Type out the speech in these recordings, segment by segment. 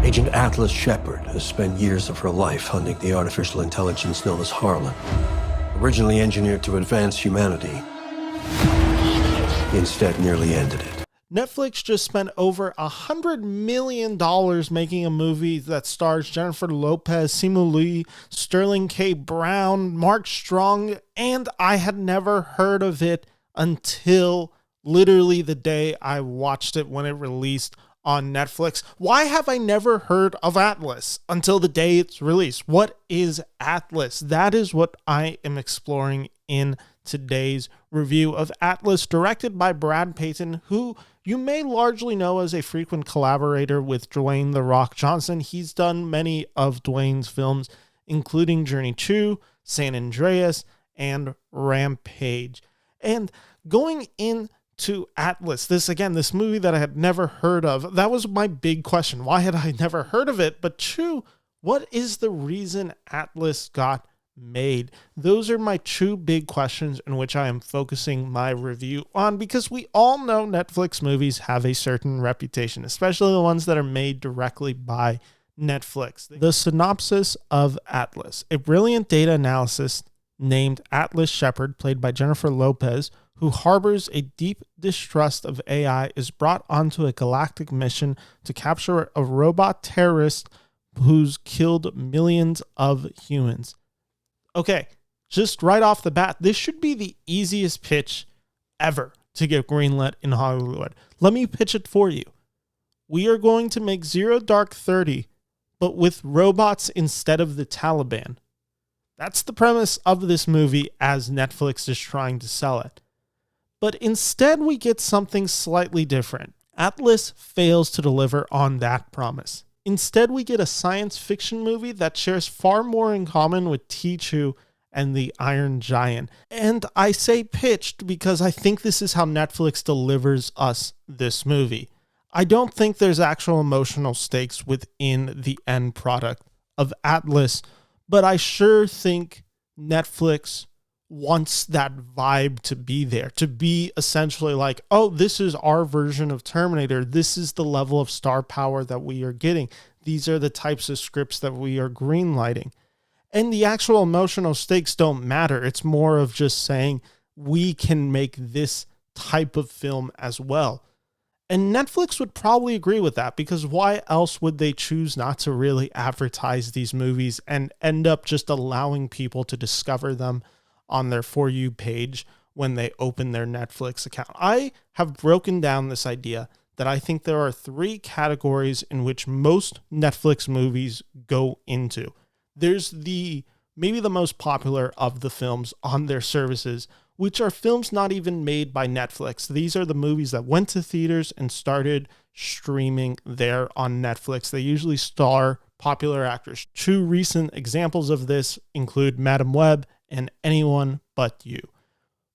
Agent Atlas Shepard has spent years of her life hunting the artificial intelligence known as Harlan. Originally engineered to advance humanity, he instead nearly ended it. Netflix just spent over $100 million making a movie that stars Jennifer Lopez, Simu Liu, Sterling K. Brown, Mark Strong, and I had never heard of it until literally the day I watched it when it released on Netflix. Why have I never heard of Atlas until the day it's released? What is Atlas? That is what I am exploring in today's review of Atlas, directed by Brad Peyton, who you may largely know as a frequent collaborator with Dwayne "The Rock" Johnson. He's done many of Dwayne's films, including Journey 2, San Andreas, and Rampage. And going into Atlas, this movie that I had never heard of, that was my big question. Why had I never heard of it? But two, what is the reason Atlas got made? Those are my two big questions in which I am focusing my review on, because we all know Netflix movies have a certain reputation, especially the ones that are made directly by Netflix. The synopsis of Atlas: a brilliant data analyst named Atlas Shepard, played by Jennifer Lopez, who harbors a deep distrust of AI, is brought onto a galactic mission to capture a robot terrorist who's killed millions of humans. Okay, just right off the bat, this should be the easiest pitch ever to get greenlit in Hollywood. Let me pitch it for you. We are going to make Zero Dark 30, but with robots instead of the Taliban. That's the premise of this movie as Netflix is trying to sell it. But instead we get something slightly different. Atlas fails to deliver on that promise. Instead, we get a science fiction movie that shares far more in common with T2 and the Iron Giant. And I say pitched because I think this is how Netflix delivers us this movie. I don't think there's actual emotional stakes within the end product of Atlas, but I sure think Netflix wants that vibe to be there, to be essentially like, oh, this is our version of Terminator. This is the level of star power that we are getting. These are the types of scripts that we are greenlighting. And the actual emotional stakes don't matter. It's more of just saying we can make this type of film as well. And Netflix would probably agree with that, because why else would they choose not to really advertise these movies and end up just allowing people to discover them on their For You page when they open their Netflix account? I have broken down this idea that I think there are 3 categories in which most Netflix movies go into. There's maybe the most popular of the films on their services, which are films not even made by Netflix. These are the movies that went to theaters and started streaming there on Netflix. They usually star popular actors. 2 recent examples of this include Madam Web and Anyone But You.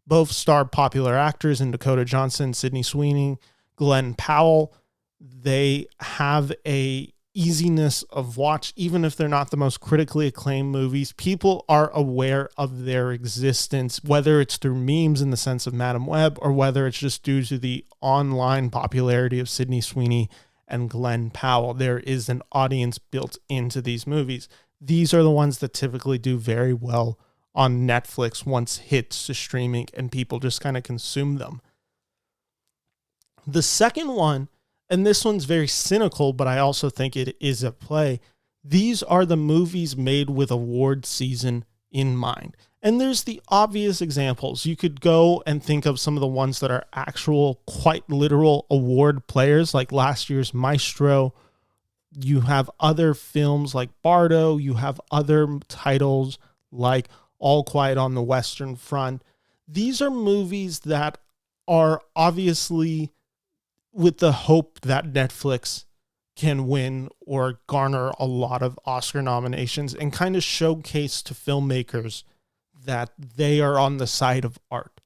Both star popular actors in Dakota Johnson, Sydney Sweeney, Glenn Powell. They have a easiness of watch, even if they're not the most critically acclaimed movies. People are aware of their existence, whether it's through memes in the sense of Madam Web, or whether it's just due to the online popularity of Sydney Sweeney and Glenn Powell. There is an audience built into these movies. These are the ones that typically do very well on Netflix once hits to streaming and people just kind of consume them. The second one, and this one's very cynical, but I also think it is a play. These are the movies made with award season in mind. And there's the obvious examples. You could go and think of some of the ones that are actual, quite literal award players, like last year's Maestro. You have other films like Bardo. You have other titles like All Quiet on the Western Front. These are movies that are obviously with the hope that Netflix can win or garner a lot of Oscar nominations and kind of showcase to filmmakers that they are on the side of art.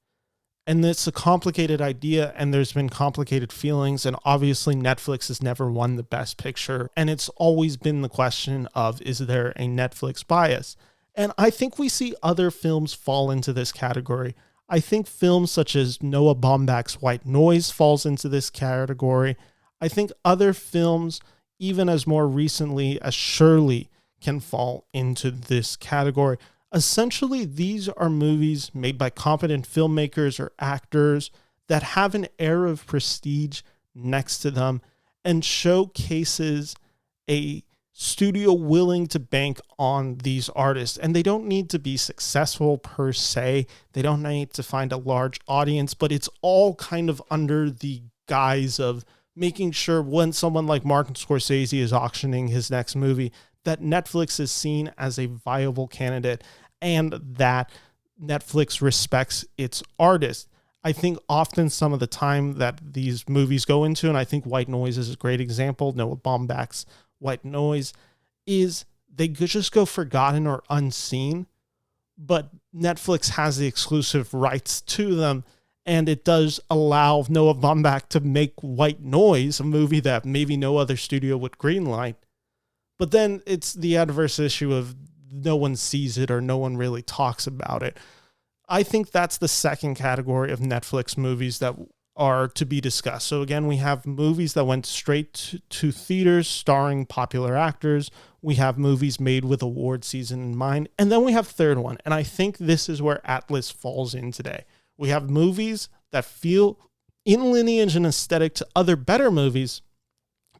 And it's a complicated idea, and there's been complicated feelings, and obviously Netflix has never won the Best Picture, and it's always been the question of, is there a Netflix bias? And I think we see other films fall into this category. I think films such as Noah Baumbach's White Noise falls into this category. I think other films, even as more recently as Shirley can fall into this category. Essentially, these are movies made by competent filmmakers or actors that have an air of prestige next to them and showcases a studio willing to bank on these artists. And they don't need to be successful per se. They don't need to find a large audience, but it's all kind of under the guise of making sure when someone like Martin Scorsese is auctioning his next movie, that Netflix is seen as a viable candidate and that Netflix respects its artists. I think often some of the time that these movies go into, and I think White Noise is a great example, Noah Baumbach's White Noise, is they could just go forgotten or unseen, but Netflix has the exclusive rights to them, and it does allow Noah Baumbach to make White Noise, a movie that maybe no other studio would greenlight. But then it's the adverse issue of no one sees it or no one really talks about it. I think that's the second category of Netflix movies that are to be discussed. So again, we have movies that went straight to theaters starring popular actors. We have movies made with award season in mind. And then we have third one. And I think this is where Atlas falls in today. We have movies that feel in lineage and aesthetic to other better movies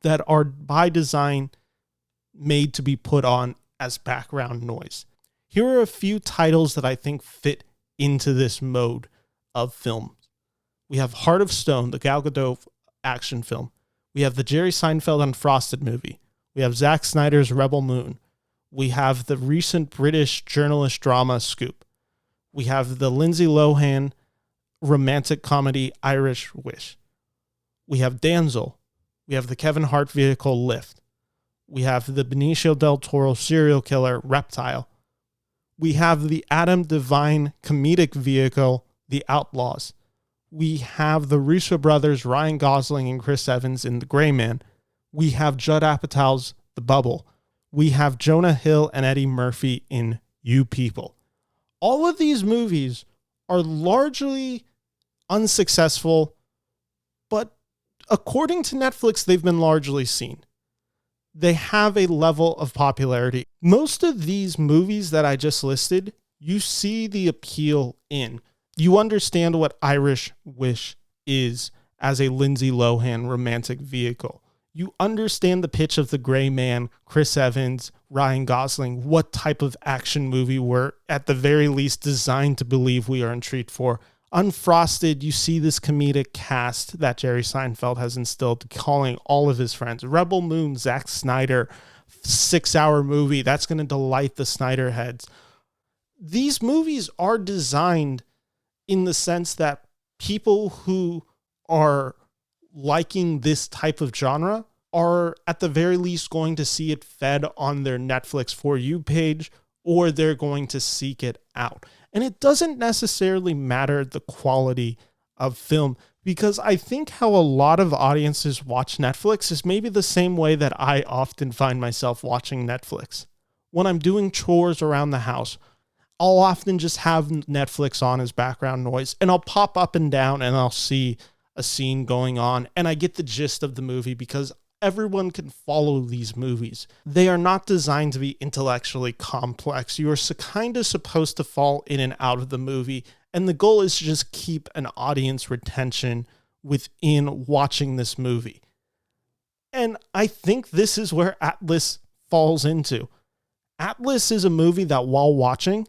that are by design made to be put on as background noise. Here are a few titles that I think fit into this mode of film. We have Heart of Stone, the Gal Gadot action film. We have the Jerry Seinfeld Unfrosted movie. We have Zack Snyder's Rebel Moon. We have the recent British journalist drama Scoop. We have the Lindsay Lohan romantic comedy Irish Wish. We have Damsel. We have the Kevin Hart vehicle Lift. We have the Benicio del Toro serial killer Reptile. We have the Adam Devine comedic vehicle The Outlaws. We have the Russo brothers Ryan Gosling and Chris Evans in The Gray Man. We have Judd Apatow's The Bubble. We have Jonah Hill and Eddie Murphy in You People. All of these movies are largely unsuccessful, but according to Netflix, they've been largely seen. They have a level of popularity. Most of these movies that I just listed, you see the appeal in. You understand what Irish Wish is as a Lindsay Lohan romantic vehicle. You understand the pitch of The Gray Man, Chris Evans, Ryan Gosling, what type of action movie we're at the very least designed to believe we are in treat for. Unfrosted, you see this comedic cast that Jerry Seinfeld has instilled, calling all of his friends. Rebel Moon, Zack Snyder, 6-hour movie, that's going to delight the Snyder heads. These movies are designed in the sense that people who are liking this type of genre are at the very least going to see it fed on their Netflix For You page, or they're going to seek it out. And it doesn't necessarily matter the quality of film, because I think how a lot of audiences watch Netflix is maybe the same way that I often find myself watching Netflix. When I'm doing chores around the house, I'll often just have Netflix on as background noise, and I'll pop up and down and I'll see a scene going on, and I get the gist of the movie because everyone can follow these movies. They are not designed to be intellectually complex. You are kind of supposed to fall in and out of the movie, and the goal is to just keep an audience retention within watching this movie. And I think this is where Atlas falls into. Atlas is a movie that while watching,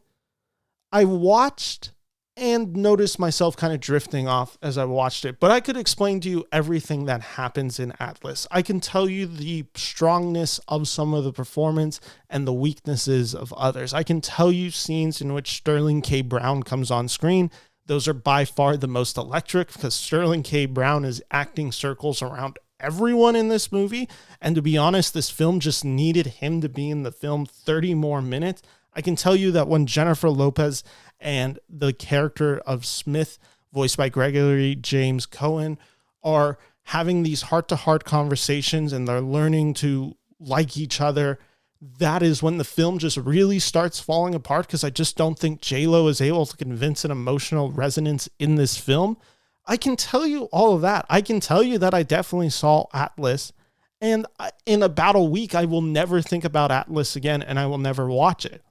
I watched and noticed myself kind of drifting off as I watched it. But I could explain to you everything that happens in Atlas. I can tell you the strongness of some of the performance and the weaknesses of others. I can tell you scenes in which Sterling K. Brown comes on screen. Those are by far the most electric because Sterling K. Brown is acting circles around everyone in this movie. And to be honest, this film just needed him to be in the film 30 more minutes. I can tell you that when Jennifer Lopez and the character of Smith, voiced by Gregory James Cohen, are having these heart-to-heart conversations and they're learning to like each other, that is when the film just really starts falling apart, because I just don't think J-Lo is able to convince an emotional resonance in this film. I can tell you all of that. I can tell you that I definitely saw Atlas, And in about a week, I will never think about Atlas again, and I will never watch it.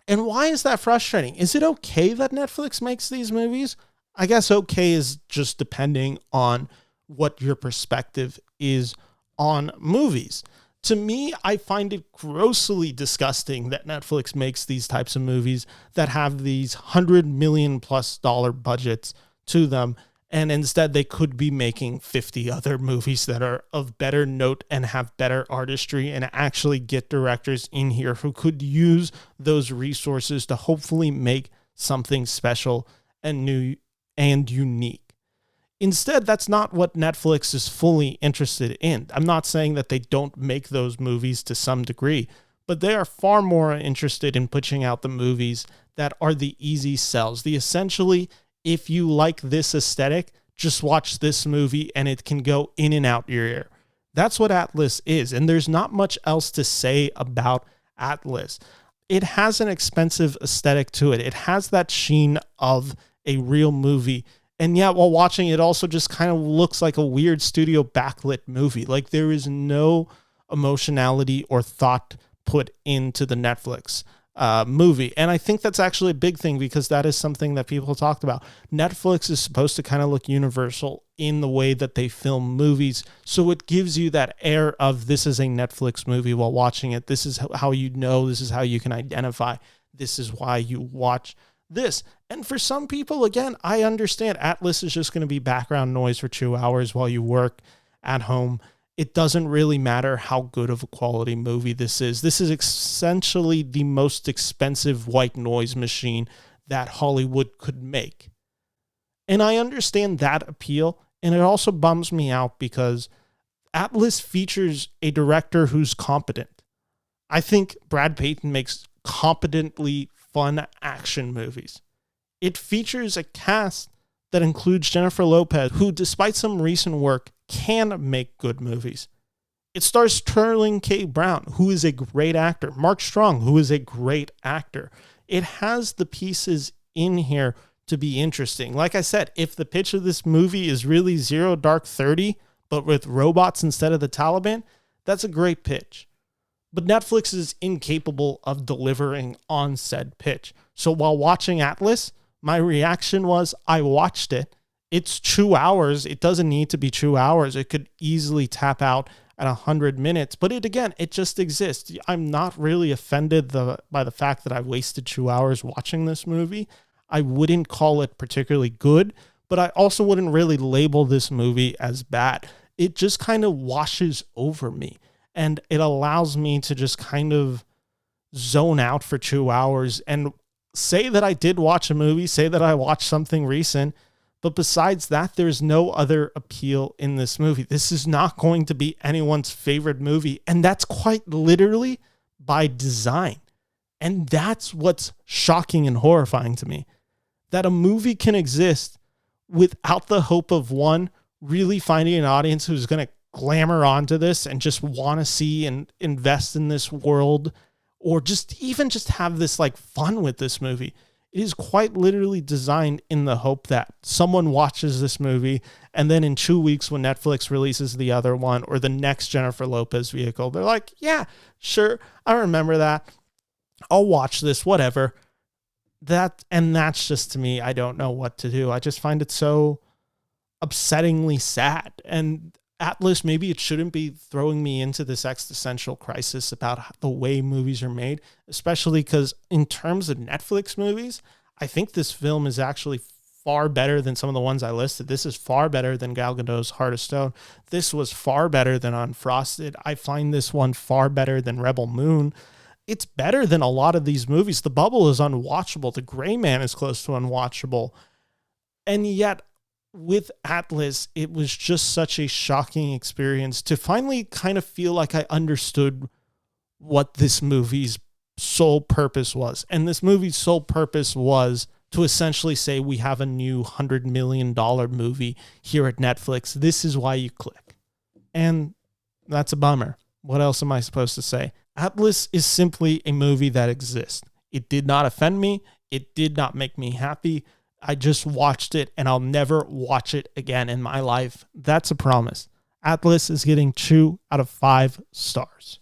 And why is that frustrating? Is it okay that Netflix makes these movies? I guess okay is just depending on what your perspective is on movies. To me, I find it grossly disgusting that Netflix makes these types of movies that have these $100 million+ budgets to them. And instead, they could be making 50 other movies that are of better note and have better artistry and actually get directors in here who could use those resources to hopefully make something special and new and unique. Instead, that's not what Netflix is fully interested in. I'm not saying that they don't make those movies to some degree, but they are far more interested in pushing out the movies that are the easy sells. The essentially, if you like this aesthetic, just watch this movie and it can go in and out your ear. That's what Atlas is. And there's not much else to say about Atlas. It has an expensive aesthetic to it. It has that sheen of a real movie. And yet, while watching it, also just kind of looks like a weird studio backlit movie. Like there is no emotionality or thought put into the Netflix movie. And I think that's actually a big thing because that is something that people talked about. Netflix is supposed to kind of look universal in the way that they film movies. So it gives you that air of this is a Netflix movie while watching it. This is how you know, this is how you can identify. This is why you watch this. And for some people, again, I understand Atlas is just going to be background noise for 2 hours while you work at home. It doesn't really matter how good of a quality movie this is. This is essentially the most expensive white noise machine that Hollywood could make. And I understand that appeal. And it also bums me out because Atlas features a director who's competent. I think Brad Peyton makes competently fun action movies. It features a cast that includes Jennifer Lopez, who, despite some recent work, can make good movies. It stars Sterling K. Brown, who is a great actor. Mark Strong, who is a great actor. It has the pieces in here to be interesting. Like I said, if the pitch of this movie is really Zero Dark 30, but with robots instead of the Taliban, that's a great pitch. But Netflix is incapable of delivering on said pitch. So while watching Atlas, my reaction was I watched it. It's 2 hours. It doesn't need to be 2 hours. It could easily tap out at 100 minutes. But it just exists. I'm not really offended by the fact that I wasted 2 hours watching this movie. I wouldn't call it particularly good, but I also wouldn't really label this movie as bad. It just kind of washes over me. And it allows me to just kind of zone out for 2 hours and say that I did watch a movie, say that I watched something recent. But besides that, there's no other appeal in this movie. This is not going to be anyone's favorite movie. And that's quite literally by design. And that's what's shocking and horrifying to me. That a movie can exist without the hope of one, really finding an audience who's going to glamour onto this and just want to see and invest in this world, or just have this like fun with this movie. It is quite literally designed in the hope that someone watches this movie and then in 2 weeks when Netflix releases the other one or the next Jennifer Lopez vehicle, they're like, yeah, sure, I remember that. I'll watch this, whatever. That's just, to me, I don't know what to do. I just find it so upsettingly sad. And Atlas, maybe it shouldn't be throwing me into this existential crisis about the way movies are made, especially because in terms of Netflix movies, I think this film is actually far better than some of the ones I listed. This is far better than Gal Gadot's Heart of Stone. This was far better than Unfrosted. I find this one far better than Rebel Moon. It's better than a lot of these movies. The Bubble is unwatchable. The Gray Man is close to unwatchable. And yet, with Atlas, it was just such a shocking experience to finally kind of feel like I understood what this movie's sole purpose was. And this movie's sole purpose was to essentially say, we have a new $100 million movie here at Netflix. This is why you click. And that's a bummer. What else am I supposed to say? Atlas is simply a movie that exists. It did not offend me. It did not make me happy. I just watched it and I'll never watch it again in my life. That's a promise. Atlas is getting 2 out of 5 stars.